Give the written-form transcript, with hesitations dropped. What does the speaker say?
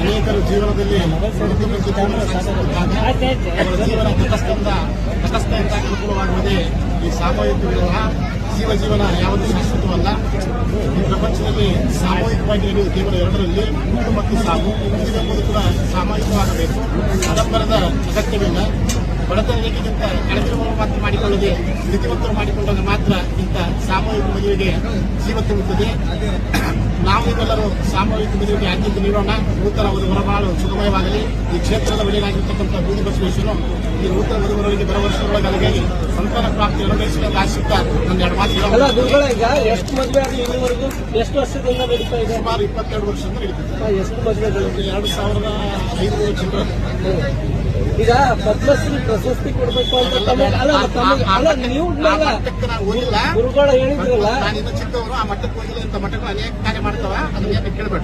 ಅನೇಕರು ಜೀವನದಲ್ಲಿ ಜೀವನ ತಟಸ್ಥೆಯಿಂದ ಅನುಕೂಲವಾಗುವುದೇ ಈ ಸಾಮೂಹಿಕ ವಿವಾಹ. ಜೀವನ ಯಾವುದೇ ಶಾಶ್ವತವಲ್ಲ. ಈ ಪ್ರಪಂಚದಲ್ಲಿ ಸಾಮೂಹಿಕವಾಗಿ ನಡೆಯುವ ಕೇವಲ ಎರಡರಲ್ಲಿ ಹುಟ್ಟು ಮತ್ತು ಸಾವು. ಎಂಬುದು ಕೂಡ ಸಾಮೂಹಿಕವಾಗಬೇಕು. ಆಡಂಬರದ ಅಗತ್ಯವಿಲ್ಲ. ಬಡತನ ರೇಖೆಗಿಂತ ಕೆಳಗಿರುವವರು ಮಾತ್ರ ಮಾಡಿಕೊಳ್ಳದೆ ಸ್ಥಿತಿವಂತರು ಮಾಡಿಕೊಂಡಾಗ ಮಾತ್ರ ಇಂಥ ಸಾಮೂಹಿಕ ಮದುವೆಗೆ ಜೀವ ತುಂಬುತ್ತದೆ. ನಾವು ಇವೆಲ್ಲರೂ ಸಾಮೂಹಿಕ ಮದುವೆಗೆ ಆದ್ಯತೆ ನೀಡೋಣ. ನೂತನ ಹೊರಬಾಳು ಸುಗಮಯವಾಗಲಿ. ಈ ಕ್ಷೇತ್ರದ ಒಡೆಯನಾಗಿರ್ತಕ್ಕಂಥ ಬೂದಿ ಬಸವೇಶ್ವರನು ಈ ನೂತನ ವಧುವರರಿಗೆ ಬರುವ ವರ್ಷದೊಳಗಾಗಿ ಸಂತಾನ ಪ್ರಾಪ್ತಿ ನೆರವೇರಿಸಲು ಆಶಿಸ್ತಾ ನನ್ನ ಎರಡು ಮಾತು. ಎಷ್ಟು ಮದುವೆ ಆಗಲಿ ಇಲ್ಲಿವರೆಗೂ ಎಷ್ಟು ವರ್ಷದಿಂದ ನಡೀತಾ ಇದೆ? ಸುಮಾರು 22 ವರ್ಷದಿಂದ ನಡೀತಿದೆ. ಎಷ್ಟು ಮದುವೆಗಳು? 2500 ಚಿಲ್ಲರೆ. ಈಗ ಪದ್ಮಶ್ರೀ ಪ್ರಶಸ್ತಿ ಕೊಡಬೇಕು ಅಂತ ನೀವು ಹೋಗಿಲ್ಲ, ಗುರುಗಳ ಹೇಳಿದ್ರಲ್ಲ. ನಾನು ಇನ್ನು ಚಿಕ್ಕವರು ಆ ಮಟ್ಟಕ್ಕೆ ಹೋಗಿಲ್ಲ. ಇಂಥ ಮಟ್ಟಗಳು ಅನೇಕ ಕಾರ್ಯ ಮಾಡ್ತಾವ. ಅದನ್ನ ಕೇಳಬೇಡ.